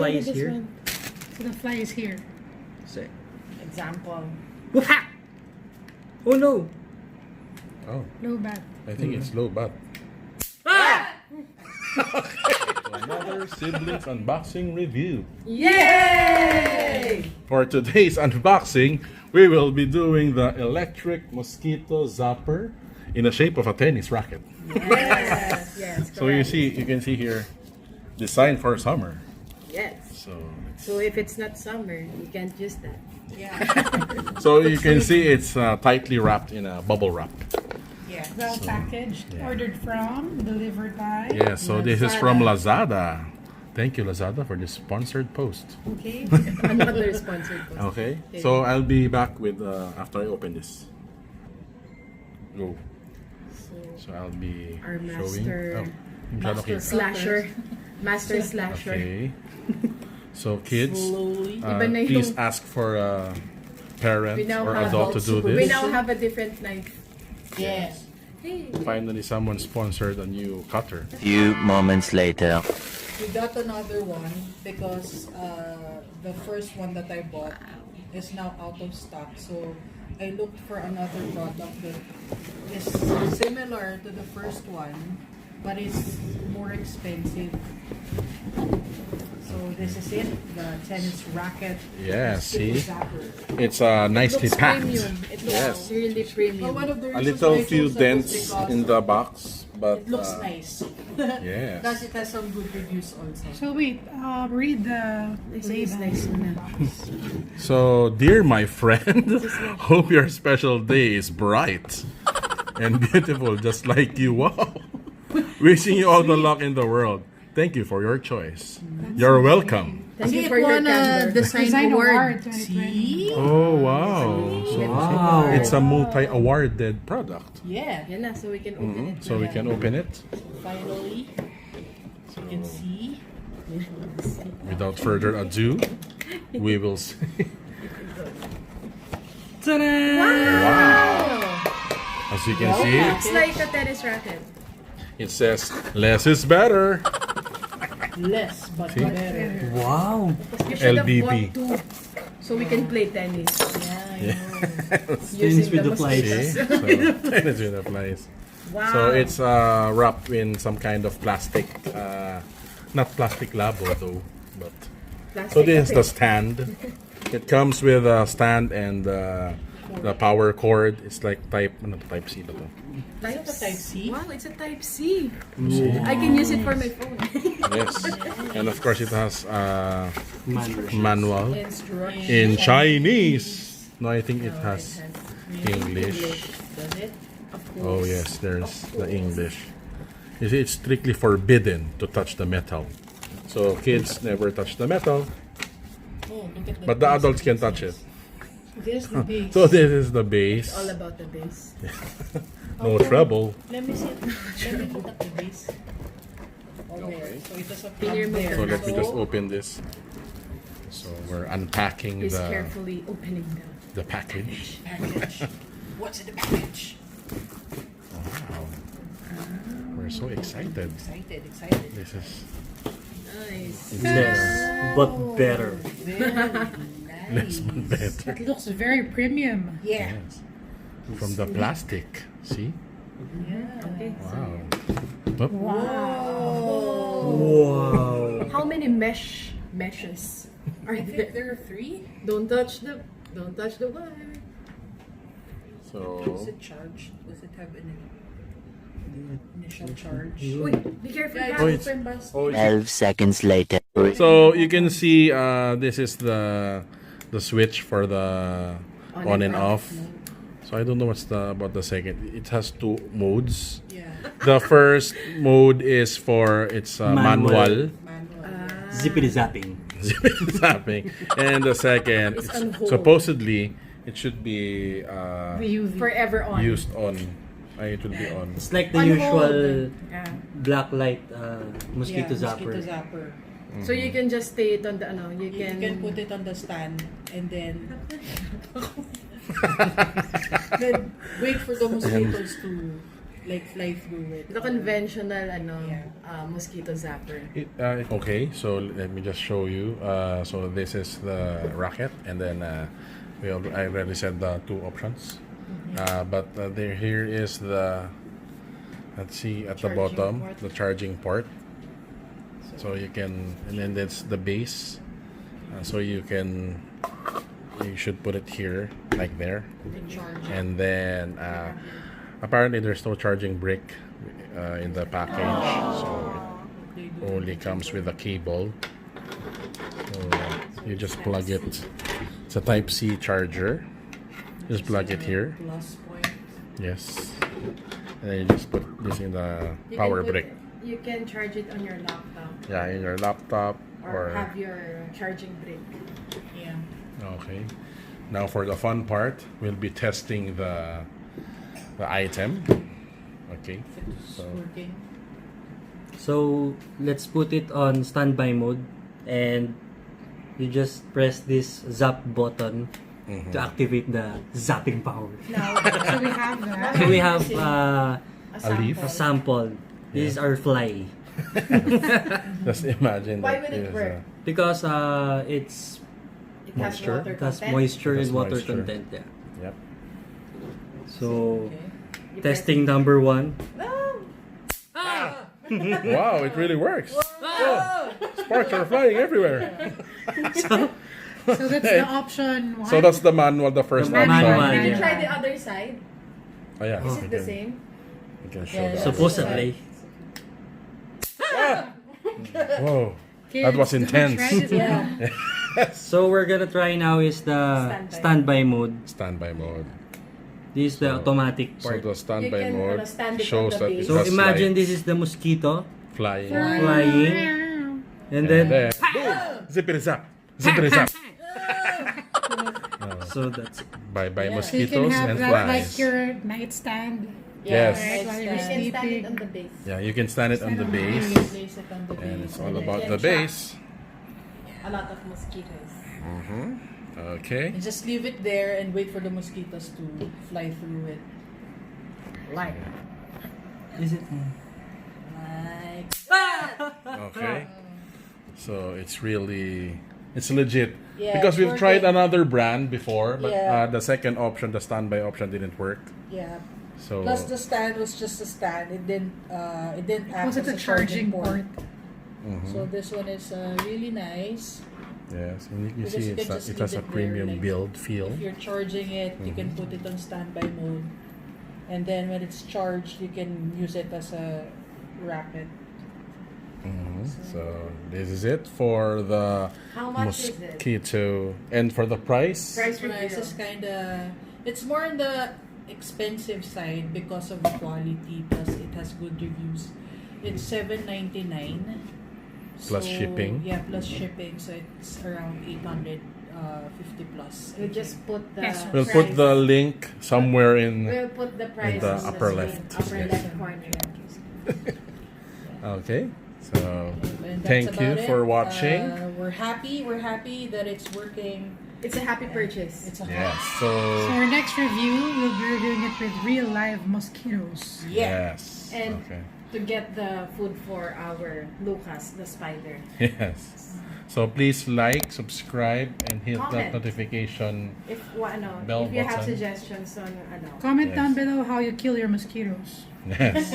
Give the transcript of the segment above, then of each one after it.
fly look is at this here. one. So the fly is here. Sick. Example. Wha- Oh no! Oh, Low bat. I think it's low bat. Ah! Another siblings unboxing review. Yay! For today's unboxing, we will be doing the electric Mosquito zapper in the shape of a tennis racket. Yes, yes. So you can see here, designed for summer. Yes. So if it's not summer, you can't use that. Yeah. you can see it's tightly wrapped in a bubble wrap. Yeah. Well packaged. yeah. Ordered from. Delivered by. Yeah, so this is from Lazada. Thank you, Lazada, for this sponsored post. Okay. Another sponsored post. Okay, so I'll be back with after I open this. Go. So I'll be Our showing. master slasher. Master slasher. Okay. So kids, Slowly. Iba na yung- please ask for a parent We now or have adult to do We this. now have a different knife. Yes. Hey. Finally, someone sponsored a new cutter. Few moments later. We got another one because the first one that I bought is now out of stock. So I looked for another product that is similar to the first one, but it's more expensive. So this is it, the tennis racket. Yeah, Mosquito see? zapper. It's nicely Looks packed. premium. It looks Yes. really Well, premium. one of the A reasons little why I few chose that was dents because in the box, but it looks nice. yes. Plus it has some good reviews also. So wait, read the It's label. nice na. So, dear my friend, hope your special day is bright and beautiful, just like you. Wow! Wishing you all the luck in the world. Thank you for your choice. You're welcome. Thank you See, for it your won a candor. Design Award. See? Oh wow! So Wow. it's a multi-awarded product. Yeah. Yan na, so we can open it. So we can open it. Finally, you can see. Without further ado, we will see. Ta-da! Wow! As you can see, It's like a tennis racket. it says less is better. Less but better. Wow! You should have LBB. bought two so we can play tennis. Yeah, I know. Tennis with the flies. See? So, tennis with the flies. Wow. So it's wrapped in some kind of plastic, not plastic labo though, but Plastic so this is the kasi. stand. It comes with a stand and the power cord. It's like type C ba to? Type Is it a Type C? Wow, it's a Type C. I can use it for my phone. Yes, and of course it has manual Instruction. in Chinese. No, I think it has English. Does it? Of course. Oh yes, there's the English. You see, it's strictly forbidden to touch the metal. So kids never touch the metal, Oh, look at the but the base. adults can touch it. There's the base. So this is the base. All about the base. No trouble. Let me see. Let me look at the base. Okay. So it has a Here plug mo there. So let me just open this. So we're unpacking He's the carefully opening the package. Package. What's in the package? Wow. We're so excited. Excited. This is nice. Less but better. Very less nice. but better. It looks very premium. Yeah. Yes. From the plastic. See? Yeah. Okay. Wow. Oop. Wow! How many meshes are I think there? there are 3. Don't touch the wire. Is So it charged? Does it have an initial charge? Uy, be careful. Yeah, Bas. it's open, Bas. 12 seconds later. So you can see this is the switch for the on and off. So I don't know what's about the second. It has 2 modes. Yeah. The first mode is for its manual. Manual. Zippity zapping. Zapping. And the second, It's on hold. supposedly it should be The UV. Forever on. used on. It will be on. It's like the On usual Yeah. black light mosquito Yeah, zapper. Mosquito zapper. So you can just stay it on the you You can can put it on the stand and then then wait for the mosquitoes to like fly through it. The conventional Yeah. mosquito zapper. Okay, so let me just show you. So this is the Racket, and then I already said the two options. But here is the, let's see, at the Charging bottom, port. the charging port. So you can, and then that's the base. So you should put it here, like there. And then apparently there's no charging brick in the package, so it only comes with a cable. So you just plug it. It's a Type C charger. Just plug it here. Plus point. Yes. And then you just put this in the power brick. You can charge it on your laptop Yeah, in your laptop or have your charging brick. Yeah. Okay. Now for the fun part, we'll be testing the item. Okay. It's working. So let's put it on standby mode, and you just press this zap button to activate the zapping power. So we have that. So we have A leaf. a sample. This is our fly Just imagine Why that would it is, work? because it's It has Moisture. water it has content. moisture It has and water moisture. content. Yeah. Yep. So You testing number 1. Wow, it really works. Whoa. Sparks are flying everywhere. So that's the option one. So that's the manual, the first The option. manual, Can you yeah. try the other side? Oh yeah. Is we it the can- same? We can show Yeah, that. Supposedly. Whoa. Okay, That was let's intense. try this one. Yeah. So we're gonna try now is the standby mode. Standby mode. This is the automatic So part. the standby You can, mode stand it shows on the that it base. So has imagine light this is the mosquito flying. flying, and then boom, zippity zap, zippity zap. so that's By So you can mosquitoes have and that flies. like your nightstand. Yes. Right, while you're You can stand it sleeping. on the base. Yeah, you can stand it on the base, Place it on the and base. it's all then about can the trap. base. A lot of mosquitoes. Okay. And just leave it there and wait for the mosquitoes to fly through it. Like. is it? Like Okay. So it's legit. Yeah, Because we've it's tried working. another brand before, but Yeah. the second option, the standby option, didn't work. yeah. So Plus the stand was just a stand. It didn't act Was it as a charging port? So this one is really nice. yes, and you can Because see you can just it has a leave it there, premium like, build feel. If you're charging it, you can put it on standby mode. And then when it's charged, you can use it as a Racket. So this is it for the How much is it? Mosquito, and for the price. Price Price is review. kind of, it's more on the expensive side because of the quality, plus it has good reviews. It's $7.99 Plus shipping. Yeah, plus shipping, so it's around 850 plus. We just put the Yes. We'll price. put the link somewhere in. We'll put the price the on upper screen, left. Upper Yes. left corner. Okay. So And that's thank you about for it. watching. We're happy that it's working. It's a happy purchase. It's a Yes. So So our next review, we'll be reviewing it with real live mosquitoes. yes. And- Okay. to get the food for our Lucas, the spider. Yes. So please like, subscribe, and hit that Comment. notification. If Bell if you have button. suggestions on Comment Yes. down below how you kill your mosquitoes. Yes.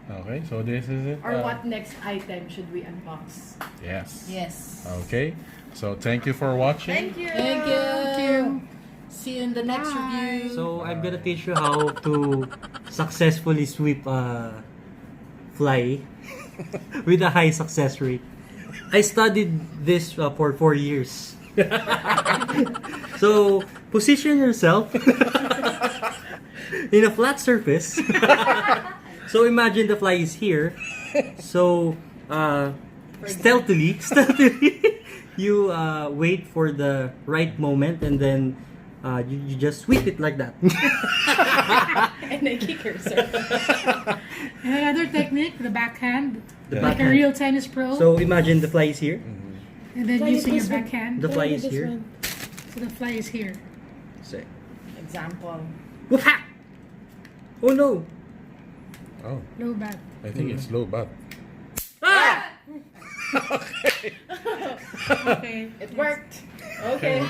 Okay. So this is it. or what next item should we unbox. Yes. Yes. Okay. So thank you for watching. Thank you. Thank you. Thank you. See you in the next review. So I'm gonna teach you how to successfully sweep a fly with a high success rate. I studied this for 4 years. So position yourself in a flat surface. So imagine the fly is here. So stealthily, you wait for the right moment, and then you just sweep it like that. And then kick yourself. And another technique, the backhand. The Like a backhand. real tennis pro. So imagine the fly is here. and then Try using your this one. backhand. The fly is here. So the fly is here. So, Example. whoop-ha! Oh no! Oh, Low bat. I think it's low bat. Okay. It worked. Okay.